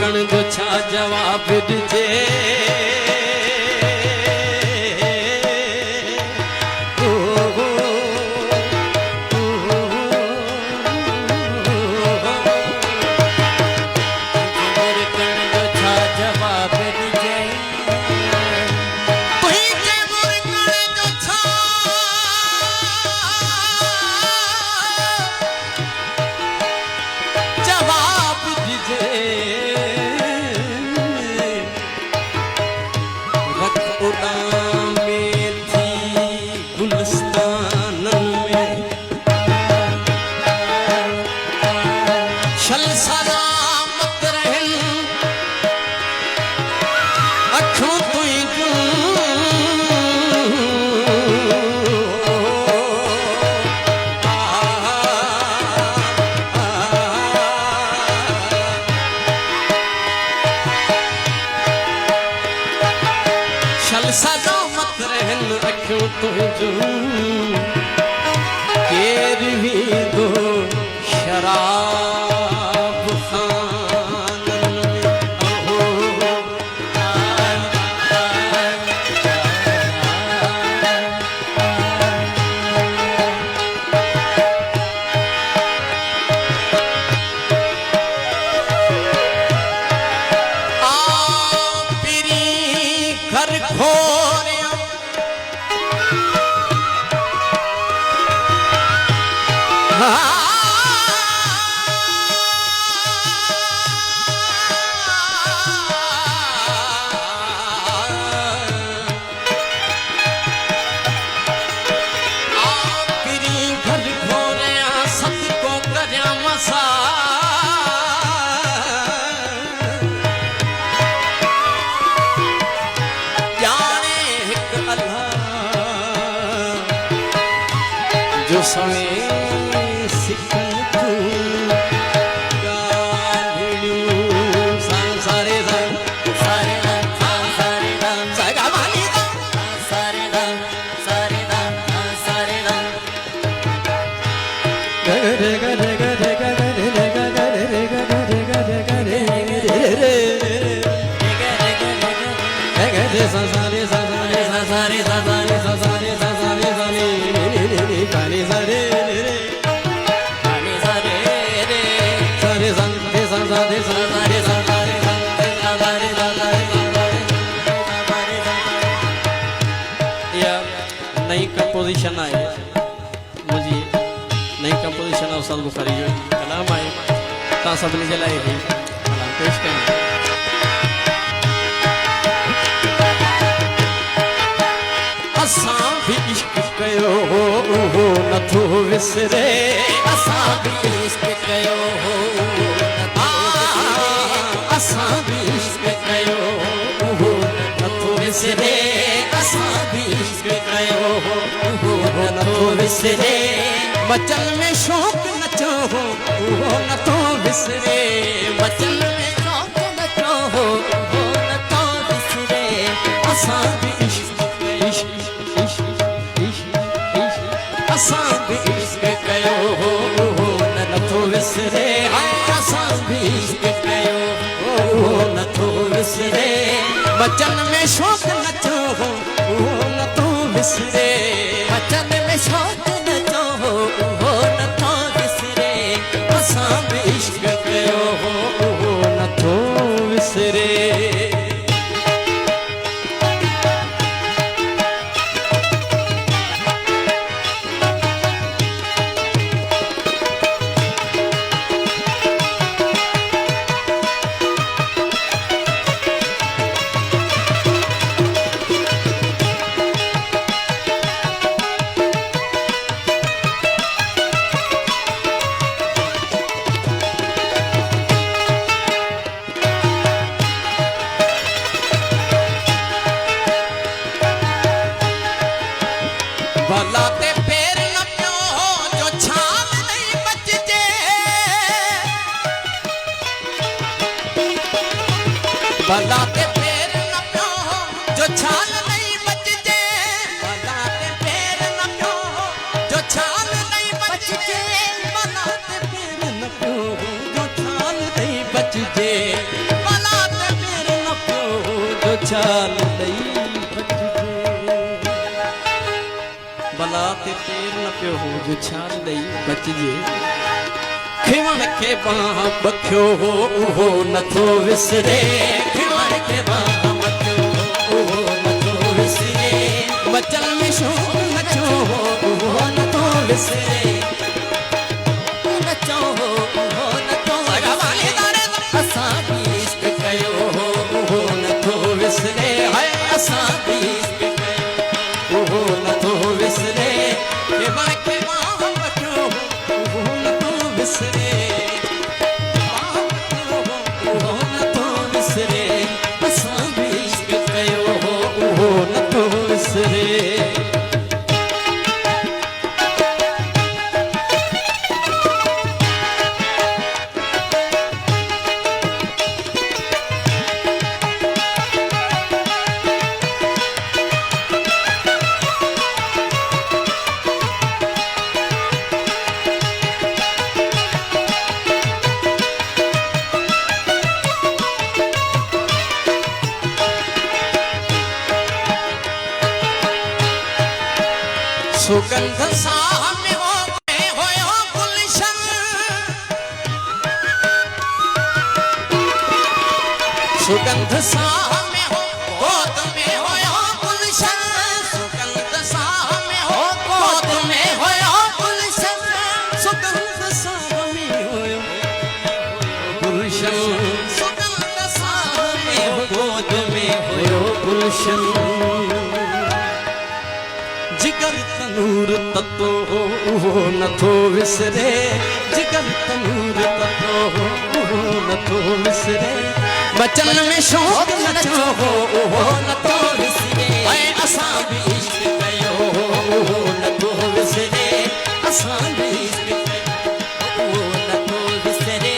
कण जो छा जवाब ॾिजे सलामत रहन अखियों तुझो केर भी दो शराब खानन में घर खोरिया घर खोरिया सत को करया मसा जो समय सिखन तू गालियूं सारे सारे सारे सगा वाली सारे सारे सारे गरे गरे गरे गरे गरे गरे गरे गरे गरे सारे सारे सारे सारे सारे काली सारे रे काली सारे रे सारे संते संसारे संसारे संसारे संसारे संसारे या नई कंपोजिशन आहे मुझी नई कंपोजिशन आहे उस्ताद बुखारी जो कलाम आहे ता सभिनी जे लाइ कलाम पेश कयूं असां भी इश्क कयो हो नथो विसरे असां भी इश्क कयो हो असां भी इश्क कयो हो नथो विसरे असां भी इश्क कयो हो नथो विसरे मचल में शौक़ नचो हो नथो विसरे मचल में शौक़ नचो हो नथो विसरे असां भी इश्क असां भी इश्क कयो हो नथो विसरे असां भी इश्क कयो हो नथो विसरे बचन में शौक़ नचो हो नथो विसरे बचन में शौक़ नचो हो नथो विसरे असां भी इश्क कयो हो नथो विसरे भलाते पैर न पियो जो छाल नहीं बचजे भलाते पैर न पियो जो छाल नहीं बचजे भलाते पैर न पियो जो छाल नहीं बचजे भलाते पैर न पियो जो छाल नहीं बचजे चाल लई भला ते तेर न पियो हो जो छाल लई बचजे खिवण के बाह बखियो हो उहो नथो विसरे खिवण के बाह बखियो हो उहो नथो विसरे बचन में शोक नचो हो उहो नथो विसरे नचो हो उहो नथो विसरे असां भी इश्क कयो हो उहो नथो विसरे हाय असां भी इश्क कयो उहो नथो विसरे खिवण के बाह बखियो हो उहो नथो विसरे उहो नथो विसरे असां भी इश्क कयो हो उहो नथो विसरे सुगंध साह में हो गुलशन सुगंध साह में हो गोद में हो गुलशन सुगंध साह में हो गोद में हो गुलशन सुगंध साह में हो गुलशन सुगंध साह में हो गोद में हो गुलशन जिगर तनूर ततो हो उहो नथो विसरे जिगर तनूर ततो हो उहो नथो विसरे बचन में शोक नचो हो उहो नथो विसरे ऐ असां भी इश्क कयो हो उहो नथो विसरे असां भी इश्क कयो उहो नथो विसरे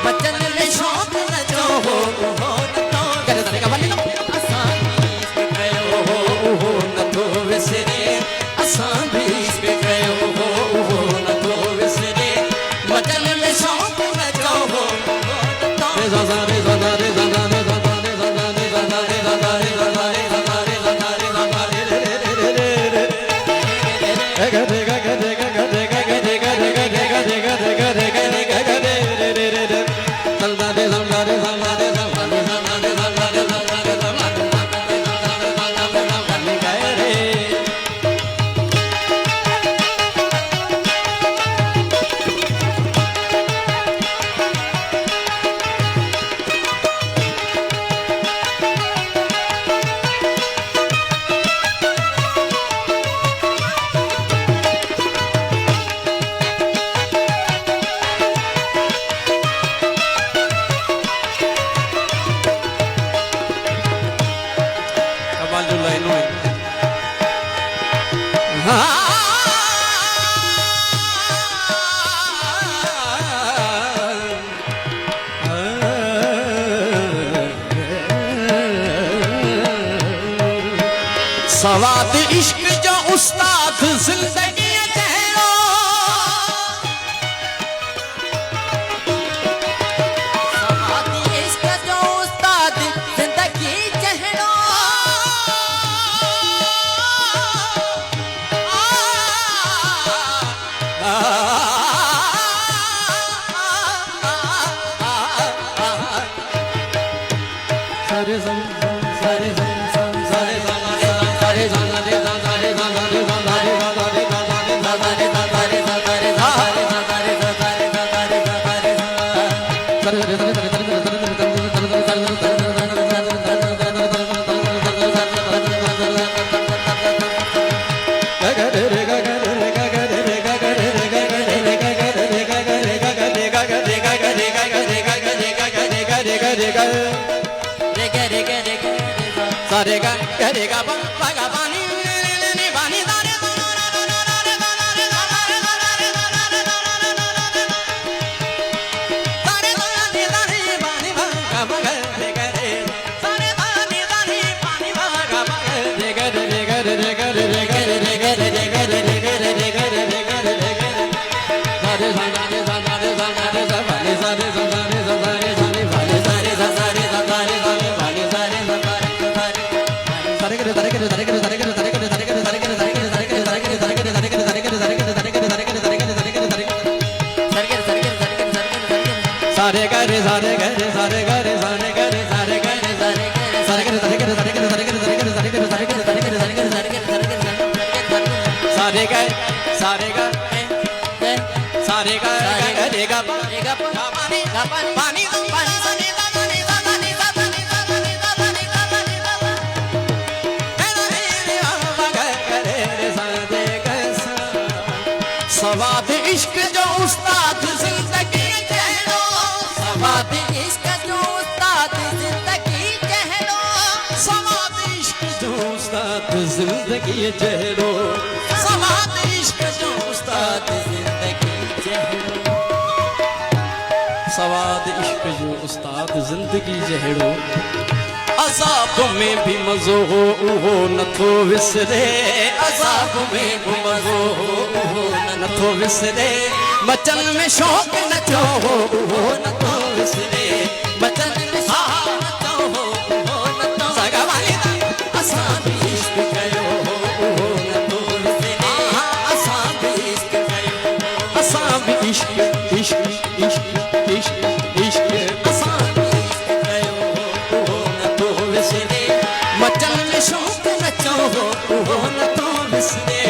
बचन में शोक नचो हो उहो नथो विसरे असां भी इश्क कयो हो उहो नथो विसरे असां भी इश्क कयो हो उहो नथो विसरे बचन में शौक़ नचो हो रे ज़ाज़ा रे ज़ाज़ा रे ज़ाज़ा रे ज़ाज़ा रे ज़ाज़ा रे ज़ाज़ा रे ज़ाज़ा रे ज़ाज़ा रे ज़ाज़ा रे ज़ाज़ा रे ज़ाज़ा रे रे रे रे रे रे गा गा गा गा गा गा गा गा गा गा गा गा गा गा गा गा गा गा गा रे रे रे रे रे ज़ाज़ा रे ज़ाज़ा रे ज़ाज़ा रे ज़ाज़ा रे ज़ाज़ा रे ज़ाज़ा रे ज़ाज़ा रे ज़ाज़ा रे सवाद इश्क जो उस्ताद जिंदगी जहरो सवाद इश्क जो उस्ताद जिंदगी जहरो सारे सारे सारे गरे सारे गरे सारे गरे सारे गरे सारे गरे सारे गरे सारे गरे सारे गरे सारे गरे सारे गरे सारे गरे सारे गरे सारे गरे सारे गरे सारे गरे सारे गरे सारे गा सारे गा रे गा पानी पानी पानी सवाद इश्क जो उस्ताद जिंदगी कहलो सवाद इश्क जो उस्ताद जिंदगी कहलो सवाद इश्क जो उस्ताद जिंदगी कहलो सवाद इश्क जो उस्ताद जिंदगी कहलो सवाद इश्क जो उस्ताद जिंदगी जहड़ो अज़ाब में भी मज़ो हो उहो नथो विसरे अज़ाब में भी मज़ो हो उहो नथो विसरे बचन में शौक़ नचो हो उहो नथो विसरे बचन में शौक़ नचो हो उहो नथो सगवानी असां भी इश्क कयो हो उहो नथो विसरे असां भी इश्क कयो असां भी इश्क इश्क इश्क इश्क इश्क असां भी इश्क कयो हो उहो नथो विसरे बचन में शौक़ नचो हो उहो नथो विसरे